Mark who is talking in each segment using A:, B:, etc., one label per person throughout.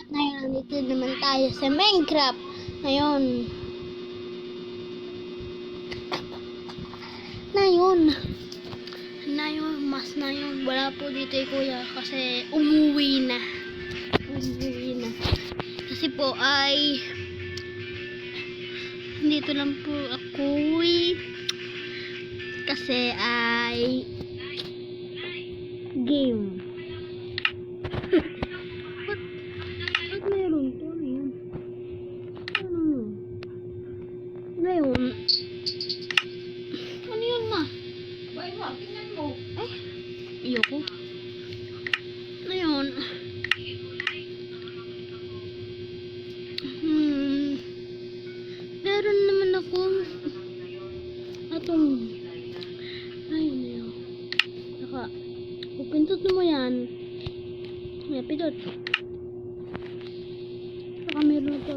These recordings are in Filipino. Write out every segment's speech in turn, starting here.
A: Ngayon, nandito naman tayo sa Minecraft. Ngayon. Wala po dito yung kuya kasi umuwi na. Kasi po ay dito lang po ako kasi ay game. Ba't mayroon to? Ayan. Ngayon. Ano yun, ma?
B: Tingnan mo.
A: Ayoko. Ngayon. Meron naman ako atong ayun. Saka pupindot mo yan. Pindot. Saka meron ito.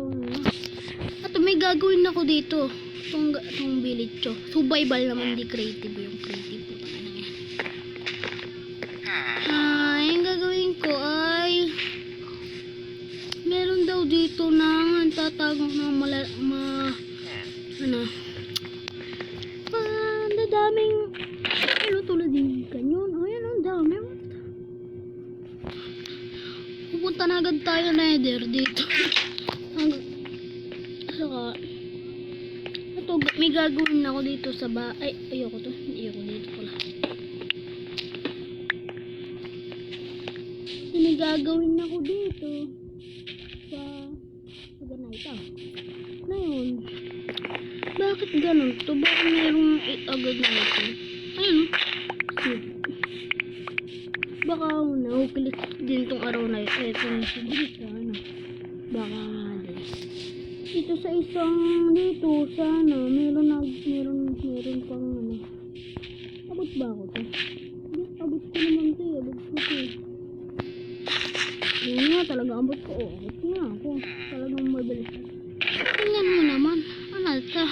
A: At may gagawin ako dito. Itong village ko. Survival naman, di creative. Yung creative po. Yung gagawin ko ay meron daw dito na tatagong na daming tulad din kanyon. Ayan, ang dami. Pupunta na agad tayo na Nether dito. Saka ito, may gagawin ako dito sa ay, ayoko dito pala. May gagawin ako dito sa ganito. Ngayon, bakit ganun to? Bakit mayroong agad na ito? Ayun. Baka nahukilit din tong araw na ito. Etong dito, baka nga din. Dito sa isang dito, sana meron pang abot ba ako to? Abot ko naman to, abot ko to. Yun nga, talaga abot ko. Abot nga ako. Talagang mabilis. Tingnan mo naman. Ano ito?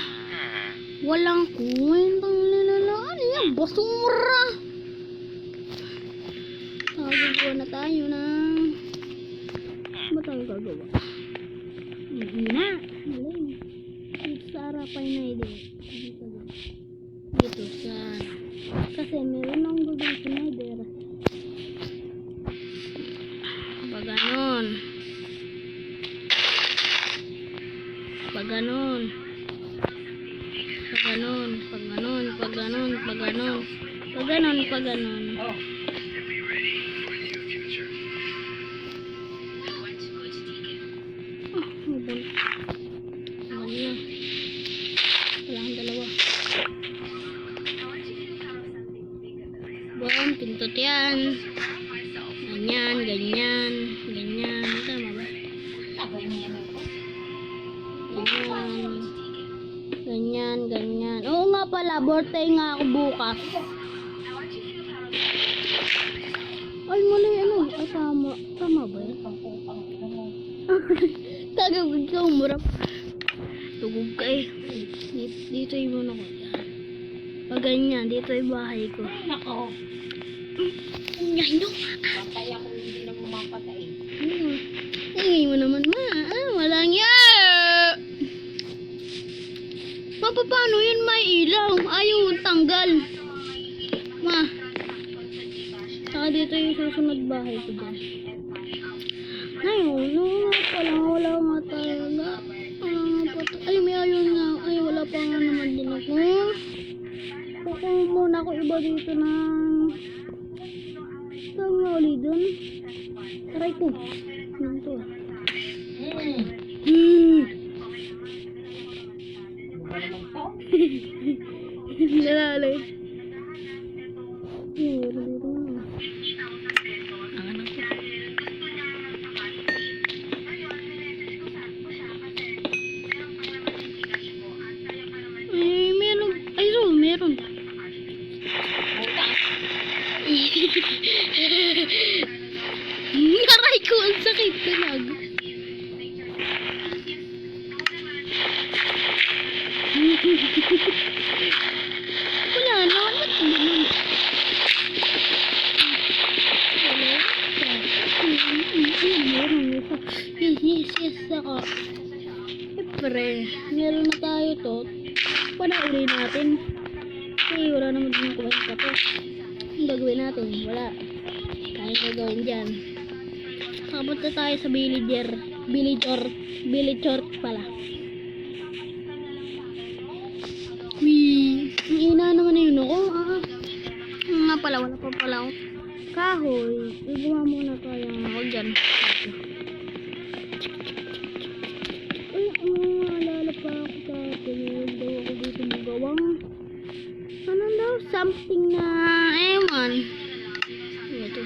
A: Walang kwentang nilalaan. Yan, basura. Gagawa na tayo ng ba tayo gagawa? Hindi na. Maling. Dito sa harapan na dito sa kasi meron akong gagawin sa Nether. Pag ganon. Walang dalawa. Buwan, pintot yan. Ganyan. Tama ba? Ganyan. Oo nga pala, birthday nga ako bukas. Ay, mali Ay, tama ba yan? Tagagod ka, umurap. Tugog ka eh. Dito yung muna ko. Pag ganyan, dito yung bahay ko.
B: Nako.
A: Ay, no.
B: Patay ako, hindi na mapatay.
A: Ingay mo naman, ma. Walang yan. Paano yun may ilaw? Ayaw tanggal. Ma. Saka dito yung susunod bahay ko dyan. Ngayon, wala nga talaga. Ay, may ayaw nga. Ay, wala pa nga naman din ako. Kukuha muna ako iba dito ng saan nga ulit dun? Aray ko. Ano to? Lalay. Meron dito nga. Meron. Aray ko, ang sakit talaga. Wala naman. Ba't ganun? Meron isa. Yun. siesta ka. Siyempre, meron na tayo to. Panaulit natin. Kasi wala naman din kumain pa to. Ang gagawin natin? Wala. Kaya gagawin dyan. Kapunta tayo sa villager pala. Wee! Ang ina naman na yun ako. Nga pala, wala pa pala ako. Kahoy. Igawa muna tayo ako dyan. Ay, naalala pa ako dati. Meron daw ako dito magawang. Ano daw? Something na, ewan. Ito.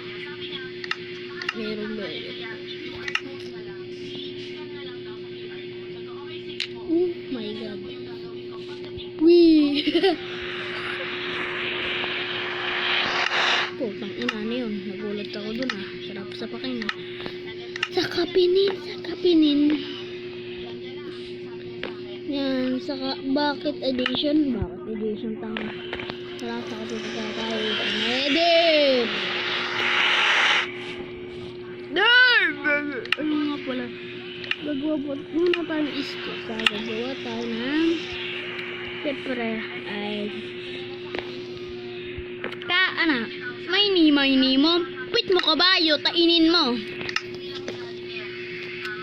A: Meron ba yun? Oh my god. Wee! Putang ina na yun. Nagulat ako dun ah. Sarap sa pakin ah. Sa kapinin. Yan, saka bucket edition. Bucket edition tanga. Wala sa kapitid tayo. Edit! Ano nga pala? Gagawa muna tayo ng isko. Gagawa tayo ng siyempre ay may mo. Wait mo kabayo, tainin mo.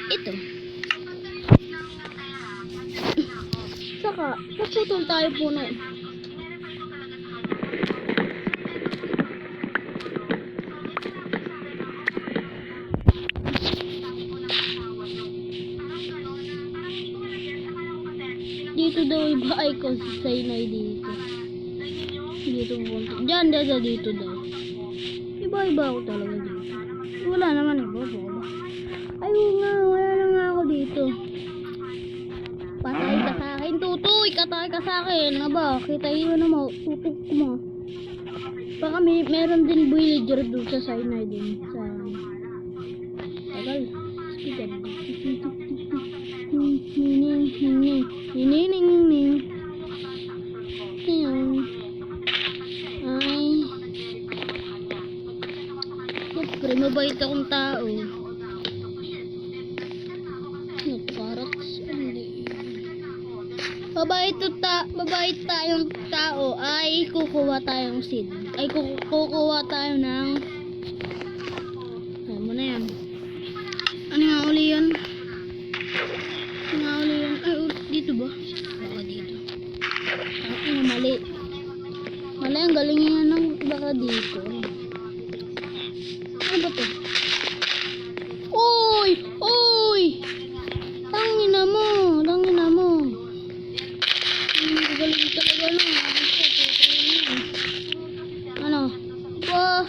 A: Ito. Saka, naputol tayo puno. Dito daw iba ay consisay na dito. Dito punta. Diyan dito daw. Iba ako talaga dito. Wala naman iba. Ayun nga, wala na nga ako dito. Patay ka sa akin, tutoy! Katay ka sa akin. Nga ba? Kita yun mo. Tutok ko mo. Baka meron din villager doon sa side na din. Sa tagal. Speaker. Ay. Siyempre, mabait akong tao. Carrots. Hindi. Mabait tayong tao ay kukuha tayong seed. Ay kukuha tayo ng ano na yan. Ano nga uli yan? Ay, dito ba? Baka dito. Ano, mali. Ang galing yan ng baka dito. Ano ba to? Uy! Tangina mo. Galing talaga no. Ano? Wah!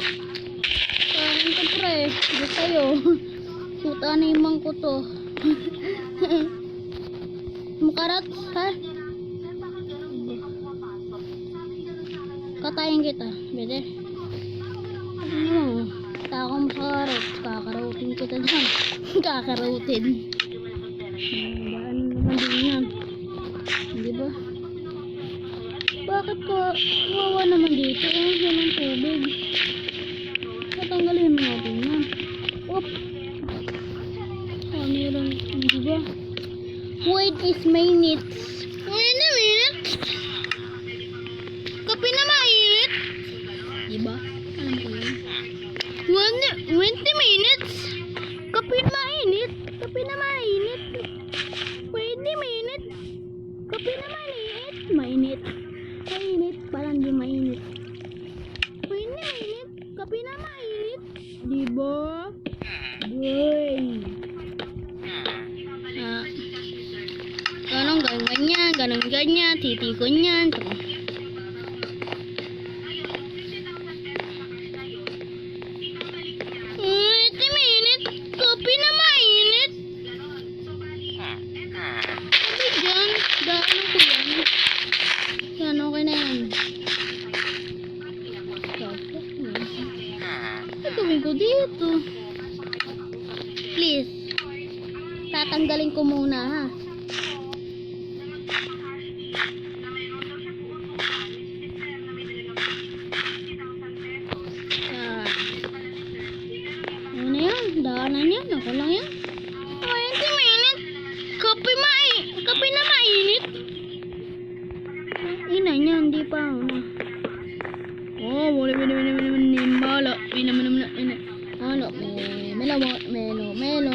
A: Parang ito pre. Ito sa'yo. Taniman ko to. Mukarat, ha? Katayin kita. Bede. Ano mo? Tako mo sa karot. Kakarotin kita dyan. Kakarotin. Daan naman din yan. Hindi ba? Bakit ko wawa naman dito? Yan ang tubig. Tatanggalin natin yan. Oop! Meron. Hindi ba? Wait is minutes. Wait a minute. Kape na mainit. Diba? Alam ko yun. 20 minutes. Kape na mainit. Wait a minute. Kape na mainit. Mainit. Parang di mainit. Wait a minute. Kape na mainit. Diba? Boy. Ganun ganyan, titikon yan. Wait a minute, kopi na mainit. Sabi dyan, daanan ko yan. Yan, okay na yan. Gagawin ko dito. Please, tatanggalin ko muna ha. Ano yan? Daanan yan. Ako lang yan. 20 Kape na mainit. Ina niya, hindi pa ano. Oh, wala mala. Ano, melo.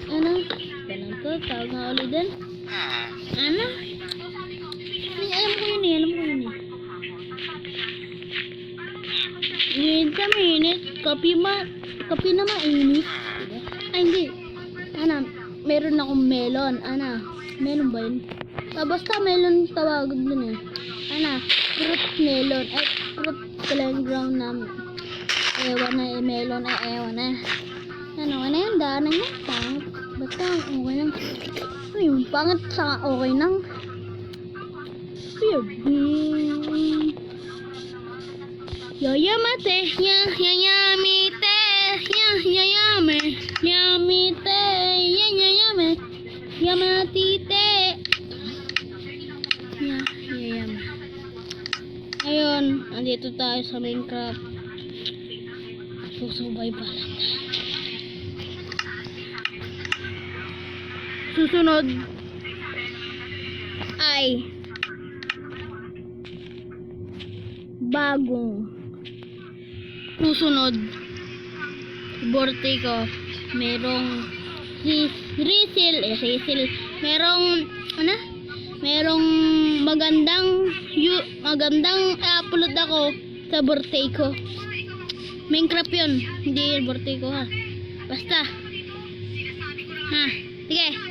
A: Ano? Ganun to, tawag nga ulit din. Ano? Ay, alam ko yun eh. Minit ka minit. Kape na mainit. Diba? Ay, hindi. Ano, meron akong melon. Ano, melon ba yun? Basta melon tawag dun eh. Ano, fruit melon. Ay, fruit talagang ground namin. Ewan na melon. Ewan na. Ano yun? Daanan niya. Pangit. Basta okay lang. Ano yun? Pangit sa okay lang. Weird. Yayamate. Yayamite. Yayame. Yamite. Yayame. Yamatite. Yayame. Ayun. Andito tayo sa Minecraft. Susubay pala. Susunod ay bagong susunod birthday ko. Merong refill. Merong magandang upload ako sa birthday ko. Minecraft yun, hindi birthday ko ha. Basta ha, sige.